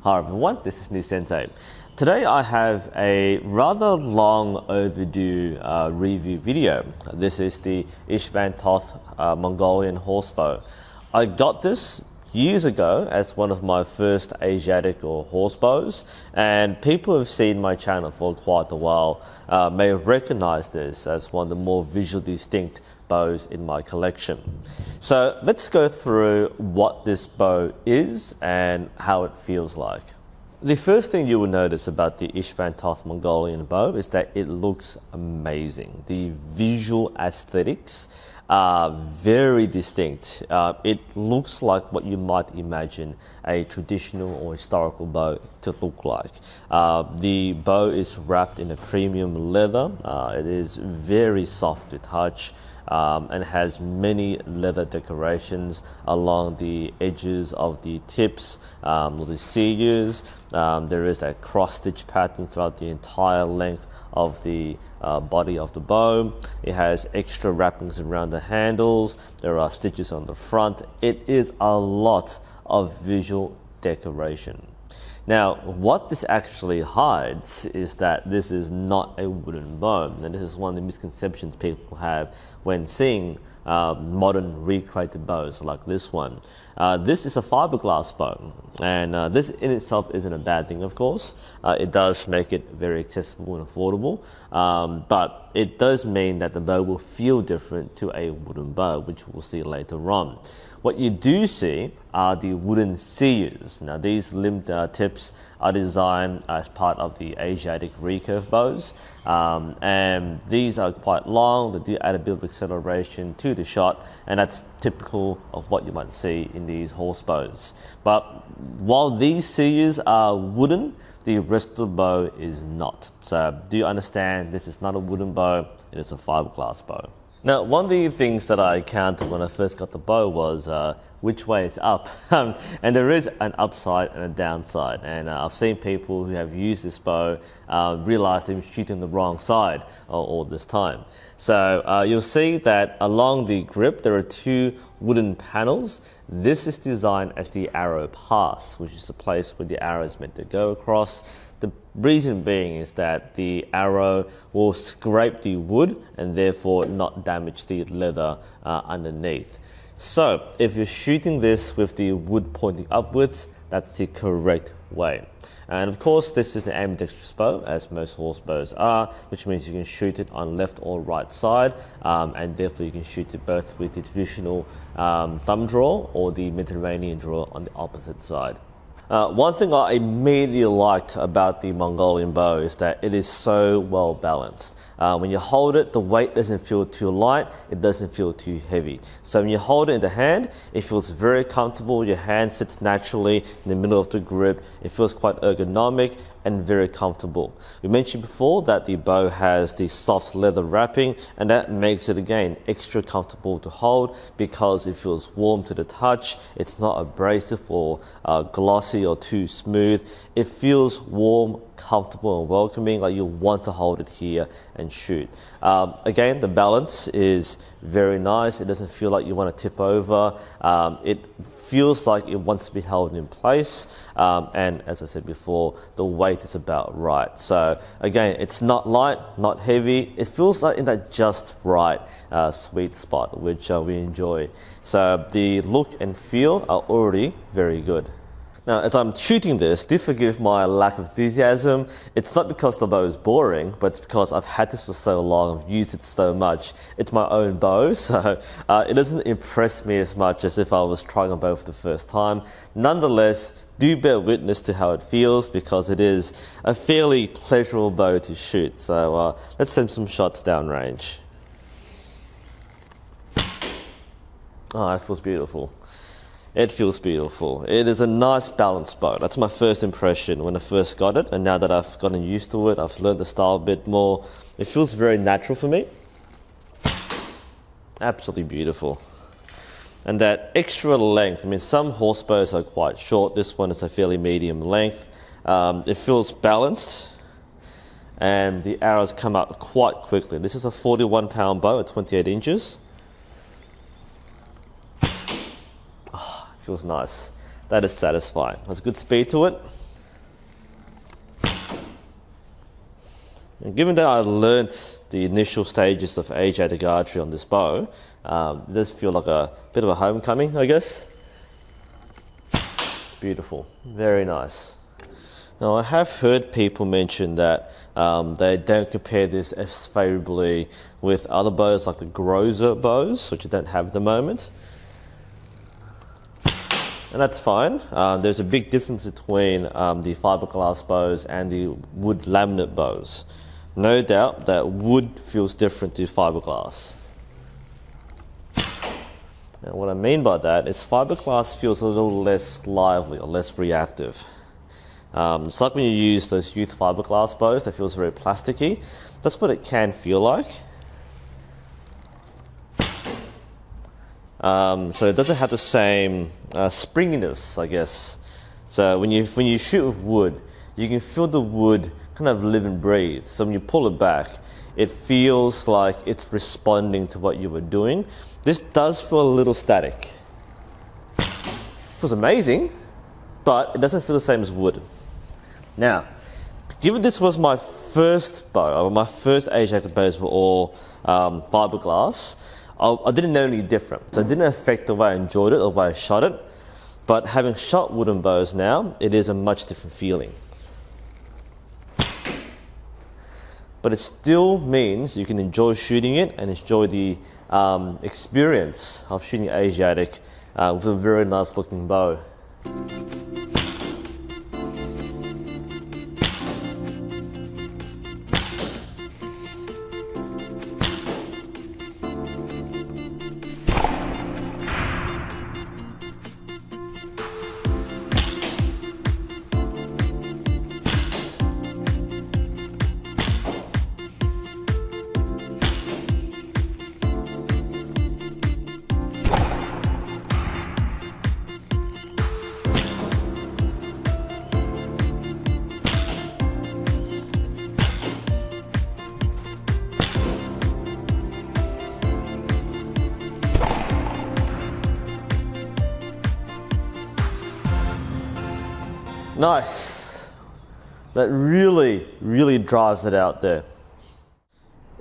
Hi everyone, this is NUSensei. Today I have a rather long overdue review video. This is the Istvan Toth Mongolian horsebow. I got this years ago as one of my first Asiatic or horsebows, and people who have seen my channel for quite a while may recognize this as one of the more visually distinct bows in my collection. So let's go through what this bow is and how it feels like. The first thing you will notice about the Istvan Toth Mongolian bow is that it looks amazing. The visual aesthetics are very distinct. It looks like what you might imagine a traditional or historical bow to look like. The bow is wrapped in a premium leather. It is very soft to touch. And has many leather decorations along the edges of the tips, or the sieges. There is a cross-stitch pattern throughout the entire length of the body of the bow. It has extra wrappings around the handles. There are stitches on the front. It is a lot of visual decoration. Now, what this actually hides is that this is not a wooden bow, and this is one of the misconceptions people have when seeing modern recreated bows like this one. This is a fiberglass bow, and this in itself isn't a bad thing, of course. It does make it very accessible and affordable, but it does mean that the bow will feel different to a wooden bow, which we'll see later on. What you do see are the wooden sieges. Now, these limbed tips are designed as part of the Asiatic recurve bows, and these are quite long. They do add a bit of acceleration to the shot, and that's typical of what you might see in these horse bows. But while these sieges are wooden, the rest of the bow is not. So do you understand this is not a wooden bow, it is a fiberglass bow. Now, one of the things that I encountered when I first got the bow was which way is up. And there is an upside and a downside. And I've seen people who have used this bow realize they've been shooting the wrong side all this time. So you'll see that along the grip there are two wooden panels. This is designed as the arrow pass, which is the place where the arrow is meant to go across. The reason being is that the arrow will scrape the wood and therefore not damage the leather underneath. So if you're shooting this with the wood pointing upwards, that's the correct way. And of course, this is an ambidextrous bow, as most horse bows are, which means you can shoot it on left or right side, and therefore you can shoot it both with the traditional thumb draw or the Mediterranean draw on the opposite side. One thing I immediately liked about the Mongolian bow is that it is so well balanced. When you hold it, the weight doesn't feel too light, it doesn't feel too heavy. So when you hold it in the hand, it feels very comfortable. Your hand sits naturally in the middle of the grip. It feels quite ergonomic and very comfortable. We mentioned before that the bow has the soft leather wrapping, and that makes it again extra comfortable to hold because it feels warm to the touch. It's not abrasive or glossy or too smooth. It feels warm, comfortable and welcoming, like you want to hold it here and shoot. Again, the balance is very nice. It doesn't feel like you want to tip over. It feels like it wants to be held in place, and as I said before, the weight is about right. So again, it's not light, not heavy. It feels like in that just right sweet spot, which we enjoy. So the look and feel are already very good. Now, as I'm shooting this, do forgive my lack of enthusiasm. It's not because the bow is boring, but it's because I've had this for so long, I've used it so much. It's my own bow, so it doesn't impress me as much as if I was trying a bow for the first time. Nonetheless, do bear witness to how it feels, because it is a fairly pleasurable bow to shoot. So let's send some shots downrange. Oh, it feels beautiful. It feels beautiful. It is a nice balanced bow. That's my first impression when I first got it, and now that I've gotten used to it, I've learned the style a bit more. It feels very natural for me. Absolutely beautiful. And that extra length, I mean, some horse bows are quite short. This one is a fairly medium length. It feels balanced, and the arrows come out quite quickly. This is a 41-pound bow at 28 inches. Feels nice. That is satisfying. There's good speed to it. And given that I learnt the initial stages of Asiatic archery on this bow, it does feel like a bit of a homecoming, I guess. Beautiful, very nice. Now I have heard people mention that they don't compare this as favourably with other bows like the Groza bows, which I don't have at the moment. And that's fine. There's a big difference between the fiberglass bows and the wood laminate bows. No doubt that wood feels different to fiberglass. And what I mean by that is fiberglass feels a little less lively or less reactive. It's like when you use those youth fiberglass bows that feels very plasticky. That's what it can feel like. So it doesn't have the same springiness, I guess. So when you shoot with wood, you can feel the wood kind of live and breathe. So when you pull it back, it feels like it's responding to what you were doing. This does feel a little static. It feels amazing, but it doesn't feel the same as wood. Now, given this was my first bow, my first Asiatic bows were all fiberglass, I didn't know any different. So it didn't affect the way I enjoyed it or the way I shot it. But having shot wooden bows now, it is a much different feeling. But it still means you can enjoy shooting it and enjoy the experience of shooting Asiatic with a very nice looking bow. Nice. That really drives it out there.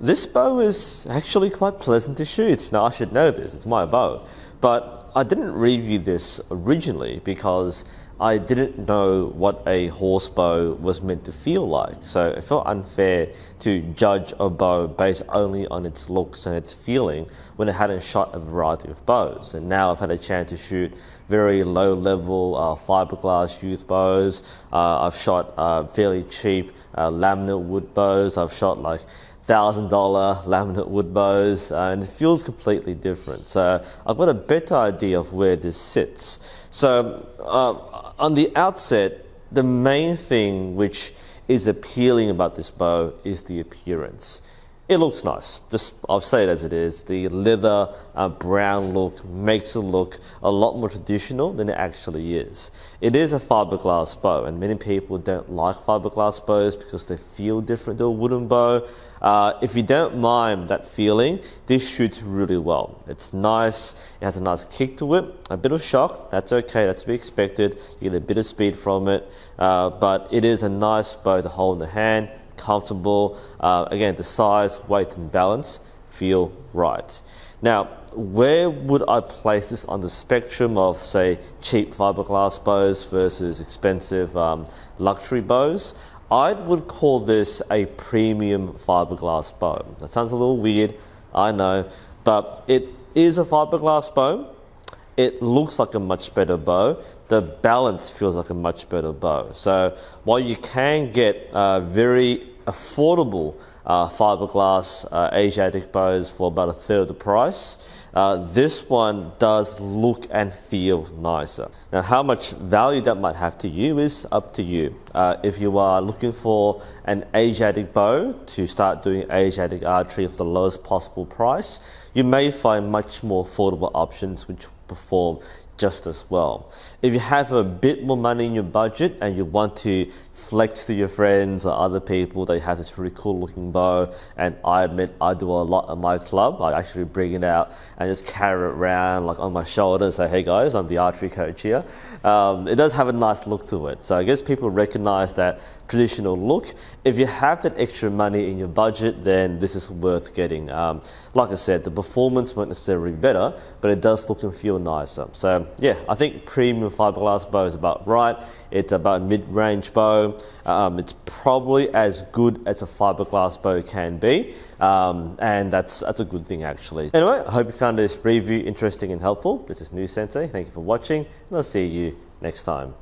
This bow is actually quite pleasant to shoot. Now I should know this, it's my bow. But I didn't review this originally because I didn't know what a horse bow was meant to feel like. So it felt unfair to judge a bow based only on its looks and its feeling when it hadn't shot a variety of bows. And now I've had a chance to shoot very low level fiberglass youth bows. I've shot fairly cheap laminate wood bows. I've shot like $1,000 laminate wood bows, and it feels completely different. So I've got a better idea of where this sits. So on the outset, the main thing which is appealing about this bow is the appearance. It looks nice, just I'll say it as it is. The leather brown look makes it look a lot more traditional than it actually is. It is a fiberglass bow, and many people don't like fiberglass bows because they feel different to a wooden bow. If you don't mind that feeling, this shoots really well. It's nice, it has a nice kick to it, a bit of shock, that's okay, that's to be expected. You get a bit of speed from it, but it is a nice bow to hold in the hand, comfortable. Again, the size, weight and balance feel right. Now, where would I place this on the spectrum of, say, cheap fiberglass bows versus expensive luxury bows? I would call this a premium fiberglass bow. That sounds a little weird, I know, but it is a fiberglass bow. It looks like a much better bow. The balance feels like a much better bow. So while you can get very affordable fiberglass Asiatic bows for about a third of the price, this one does look and feel nicer. Now, how much value that might have to you is up to you. If you are looking for an Asiatic bow to start doing Asiatic archery for the lowest possible price, you may find much more affordable options which perform just as well. If you have a bit more money in your budget and you want to flex to your friends or other people that you have this really cool looking bow, and I admit I do a lot at my club, I actually bring it out and just carry it around like on my shoulder and say, hey guys, I'm the archery coach here. It does have a nice look to it. So I guess people recognize that traditional look. If you have that extra money in your budget, then this is worth getting. Like I said, the performance won't necessarily be better, but it does look and feel nicer. So yeah, I think premium fiberglass bow is about right. It's about a mid-range bow. It's probably as good as a fiberglass bow can be, and that's a good thing actually. Anyway, I hope you found this review interesting and helpful. This is NUSensei. Thank you for watching, and I'll see you next time.